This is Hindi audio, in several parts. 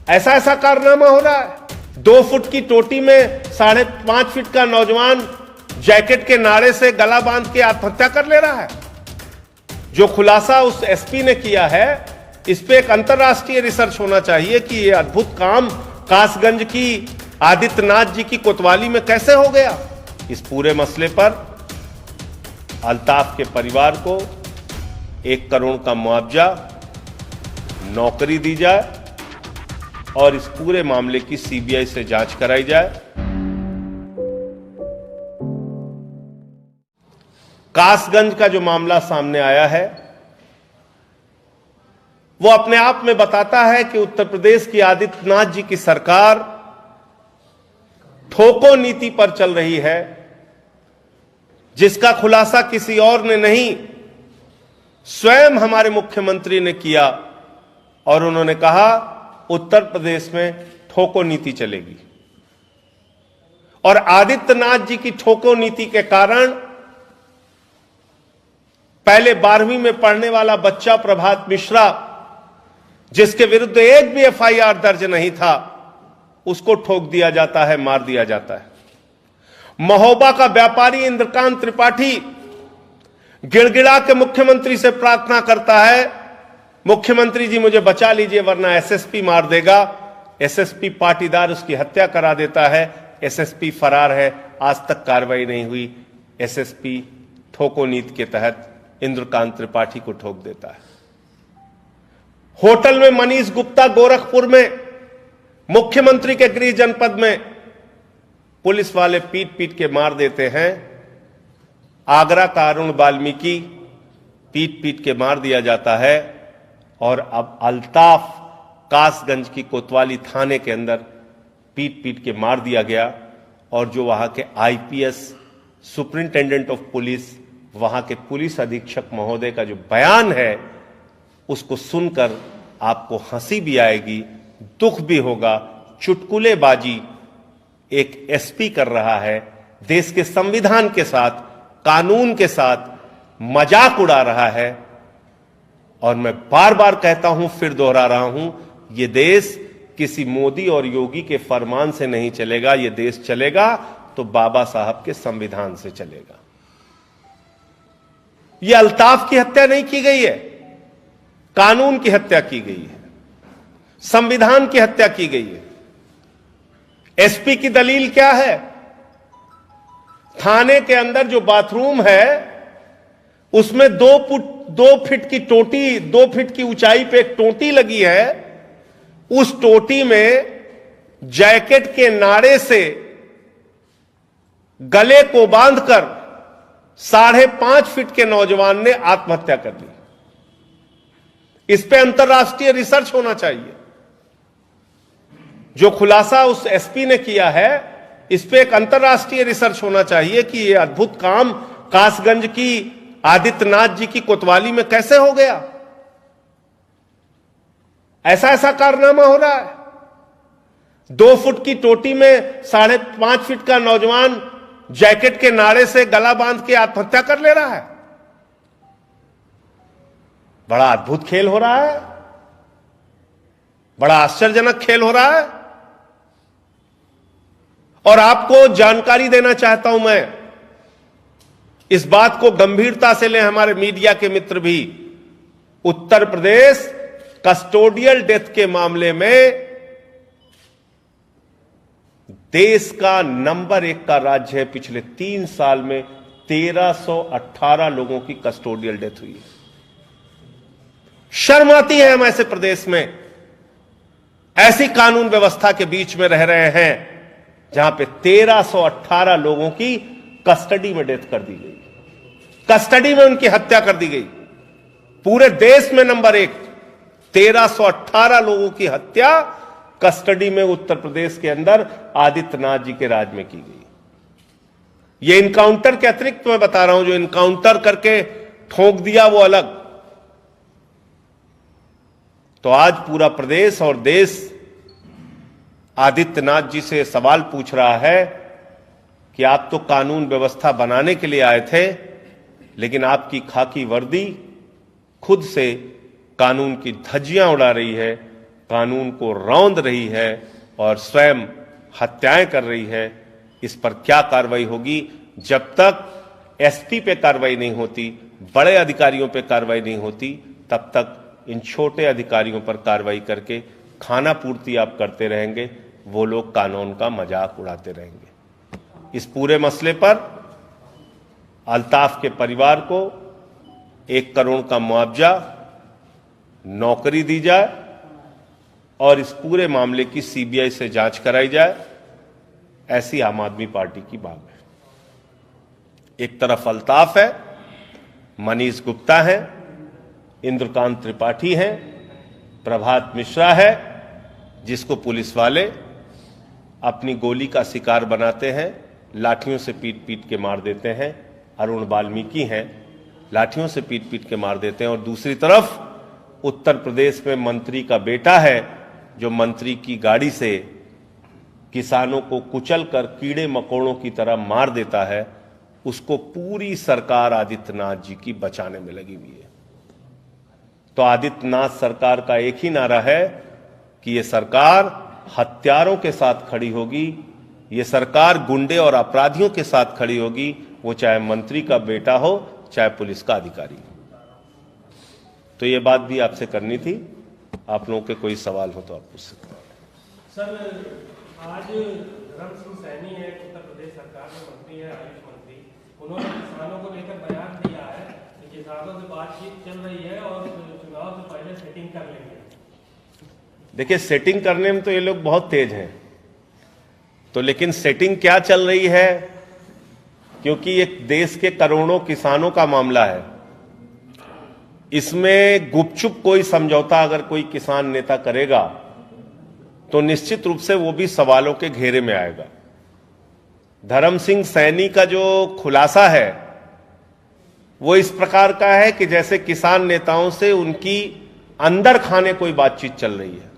ऐसा ऐसा कारनामा हो रहा है। 2 फुट की टोटी में 5.5 फीट का नौजवान जैकेट के नारे से गला बांध के आत्महत्या कर ले रहा है। जो खुलासा उस एसपी ने किया है, इस पे एक अंतर्राष्ट्रीय रिसर्च होना चाहिए कि ये अद्भुत काम कासगंज की आदित्यनाथ जी की कोतवाली में कैसे हो गया। इस पूरे मसले पर अल्ताफ के परिवार को 1 करोड़ का मुआवजा, नौकरी दी जाए और इस पूरे मामले की सीबीआई से जांच कराई जाए। कासगंज का जो मामला सामने आया है वो अपने आप में बताता है कि उत्तर प्रदेश की आदित्यनाथ जी की सरकार ठोको नीति पर चल रही है, जिसका खुलासा किसी और ने नहीं, स्वयं हमारे मुख्यमंत्री ने किया और उन्होंने कहा उत्तर प्रदेश में ठोको नीति चलेगी। और आदित्यनाथ जी की ठोको नीति के कारण पहले 12वीं में पढ़ने वाला बच्चा प्रभात मिश्रा, जिसके विरुद्ध एक भी एफआईआर दर्ज नहीं था, उसको ठोक दिया जाता है, मार दिया जाता है। महोबा का व्यापारी इंद्रकांत त्रिपाठी गिड़गिड़ा के मुख्यमंत्री से प्रार्थना करता है, मुख्यमंत्री जी मुझे बचा लीजिए वरना एसएसपी मार देगा। एसएसपी पाटीदार उसकी हत्या करा देता है। एसएसपी फरार है, आज तक कार्रवाई नहीं हुई। एसएसपी ठोको नीति के तहत इंद्रकांत त्रिपाठी को ठोक देता है। होटल में मनीष गुप्ता गोरखपुर में, मुख्यमंत्री के गृह जनपद में, पुलिस वाले पीट पीट के मार देते हैं। आगरा का अरुण वाल्मीकि पीट पीट के मार दिया जाता है। और अब अल्ताफ कासगंज की कोतवाली थाने के अंदर पीट पीट के मार दिया गया। और जो वहां के आईपीएस सुपरिंटेंडेंट ऑफ पुलिस, वहां के पुलिस अधीक्षक महोदय का जो बयान है, उसको सुनकर आपको हंसी भी आएगी, दुख भी होगा। चुटकुलेबाजी एक एसपी कर रहा है, देश के संविधान के साथ, कानून के साथ मजाक उड़ा रहा है। और मैं बार बार कहता हूं, फिर दोहरा रहा हूं, यह देश किसी मोदी और योगी के फरमान से नहीं चलेगा। यह देश चलेगा तो बाबा साहब के संविधान से चलेगा। यह अल्ताफ की हत्या नहीं की गई है, कानून की हत्या की गई है, संविधान की हत्या की गई है। एसपी की दलील क्या है? थाने के अंदर जो बाथरूम है उसमें 2 फीट की टोटी, 2 फीट की ऊंचाई पे एक टोटी लगी है। उस टोटी में जैकेट के नारे से गले को बांधकर 5.5 फीट के नौजवान ने आत्महत्या कर ली। इस पे अंतर्राष्ट्रीय रिसर्च होना चाहिए। जो खुलासा उस एसपी ने किया है, इस पे एक अंतर्राष्ट्रीय रिसर्च होना चाहिए कि यह अद्भुत काम कासगंज की आदित्यनाथ जी की कोतवाली में कैसे हो गया। ऐसा ऐसा कारनामा हो रहा है। 2 फुट की टोटी में 5.5 फीट का नौजवान जैकेट के नारे से गला बांध के आत्महत्या कर ले रहा है। बड़ा अद्भुत खेल हो रहा है, बड़ा आश्चर्यजनक खेल हो रहा है। और आपको जानकारी देना चाहता हूं मैं, इस बात को गंभीरता से लें हमारे मीडिया के मित्र भी। उत्तर प्रदेश कस्टोडियल डेथ के मामले में देश का नंबर 1 का राज्य है। पिछले 3 साल में 1318 लोगों की कस्टोडियल डेथ हुई है। शर्म आती है हम ऐसे प्रदेश में, ऐसी कानून व्यवस्था के बीच में रह रहे हैं जहां पे 1318 लोगों की कस्टडी में डेथ कर दी गई, कस्टडी में उनकी हत्या कर दी गई। पूरे देश में नंबर 1, 1318 लोगों की हत्या कस्टडी में उत्तर प्रदेश के अंदर आदित्यनाथ जी के राज में की गई। ये इनकाउंटर के अतिरिक्त मैं बता रहा हूं, जो इनकाउंटर करके ठोक दिया वो अलग। तो आज पूरा प्रदेश और देश आदित्यनाथ जी से सवाल पूछ रहा है कि आप तो कानून व्यवस्था बनाने के लिए आए थे, लेकिन आपकी खाकी वर्दी खुद से कानून की धज्जियां उड़ा रही है, कानून को रौंद रही है और स्वयं हत्याएं कर रही है, इस पर क्या कार्रवाई होगी? जब तक एसपी पे कार्रवाई नहीं होती, बड़े अधिकारियों पे कार्रवाई नहीं होती, तब तक इन छोटे अधिकारियों पर कार्रवाई करके खाना पूर्ति आप करते रहेंगे। वो लोग कानून का मजाक उड़ाते रहेंगे। इस पूरे मसले पर अल्ताफ के परिवार को 1 करोड़ का मुआवजा, नौकरी दी जाए और इस पूरे मामले की सीबीआई से जांच कराई जाए, ऐसी आम आदमी पार्टी की मांग है। एक तरफ अल्ताफ है, मनीष गुप्ता है, इंद्रकांत त्रिपाठी हैं, प्रभात मिश्रा है, जिसको पुलिस वाले अपनी गोली का शिकार बनाते हैं, लाठियों से पीट पीट के मार देते हैं। अरुण वाल्मीकि हैं, लाठियों से पीट पीट के मार देते हैं। और दूसरी तरफ उत्तर प्रदेश में मंत्री का बेटा है, जो मंत्री की गाड़ी से किसानों को कुचल कर कीड़े मकोड़ों की तरह मार देता है। उसको पूरी सरकार आदित्यनाथ जी की बचाने में लगी हुई है। तो आदित्यनाथ सरकार का एक ही नारा है कि ये सरकार हत्यारों के साथ खड़ी होगी, ये सरकार गुंडे और अपराधियों के साथ खड़ी होगी, वो चाहे मंत्री का बेटा हो, चाहे पुलिस का अधिकारी हो। तो ये बात भी आपसे करनी थी। आप लोगों के कोई सवाल हो तो आप पूछ सकते हैं। सर, आज धर्म सिंह सैनी है, उत्तर प्रदेश सरकार में मंत्री है, आयुष मंत्री, उन्होंने किसानों को लेकर बयान दिया है कि किसानों से बातचीत चल रही है और चुनाव से पहले सेटिंग कर लेंगे। देखिए, सेटिंग करने में तो ये लोग बहुत तेज हैं, तो लेकिन सेटिंग क्या चल रही है? क्योंकि एक देश के करोड़ों किसानों का मामला है, इसमें गुपचुप कोई समझौता अगर कोई किसान नेता करेगा तो निश्चित रूप से वो भी सवालों के घेरे में आएगा। धर्म सिंह सैनी का जो खुलासा है वो इस प्रकार का है कि जैसे किसान नेताओं से उनकी अंदर खाने कोई बातचीत चल रही है,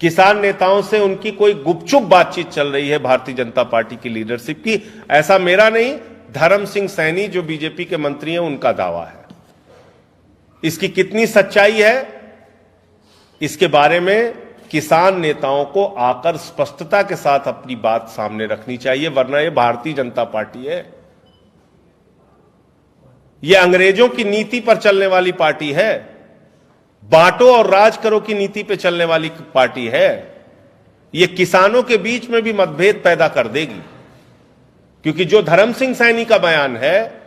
किसान नेताओं से उनकी कोई गुपचुप बातचीत चल रही है भारतीय जनता पार्टी की लीडरशिप की। ऐसा मेरा नहीं, धर्म सिंह सैनी जो बीजेपी के मंत्री हैं उनका दावा है। इसकी कितनी सच्चाई है, इसके बारे में किसान नेताओं को आकर स्पष्टता के साथ अपनी बात सामने रखनी चाहिए, वरना यह भारतीय जनता पार्टी है, यह अंग्रेजों की नीति पर चलने वाली पार्टी है, बांटो और राज करो की नीति पर चलने वाली पार्टी है। यह किसानों के बीच में भी मतभेद पैदा कर देगी, क्योंकि जो धर्म सिंह सैनी का बयान है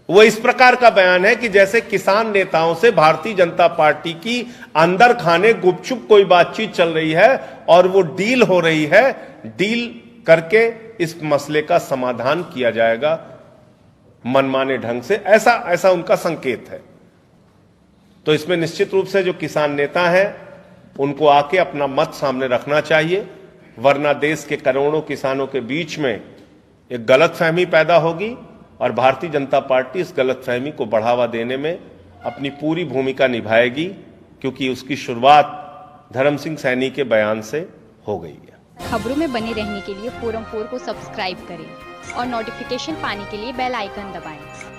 वो इस प्रकार का बयान है कि जैसे किसान नेताओं से भारतीय जनता पार्टी की अंदर खाने गुपचुप कोई बातचीत चल रही है और वो डील हो रही है, डील करके इस मसले का समाधान किया जाएगा मनमाने ढंग से, ऐसा उनका संकेत है। तो इसमें निश्चित रूप से जो किसान नेता हैं उनको आके अपना मत सामने रखना चाहिए, वरना देश के करोड़ों किसानों के बीच में एक गलतफहमी पैदा होगी और भारतीय जनता पार्टी इस गलतफहमी को बढ़ावा देने में अपनी पूरी भूमिका निभाएगी, क्योंकि उसकी शुरुआत धर्म सिंह सैनी के बयान से हो गई है। खबरों में बने रहने के लिए फोरम 4 को सब्सक्राइब करें और नोटिफिकेशन पाने के लिए बेल आइकन दबाएं।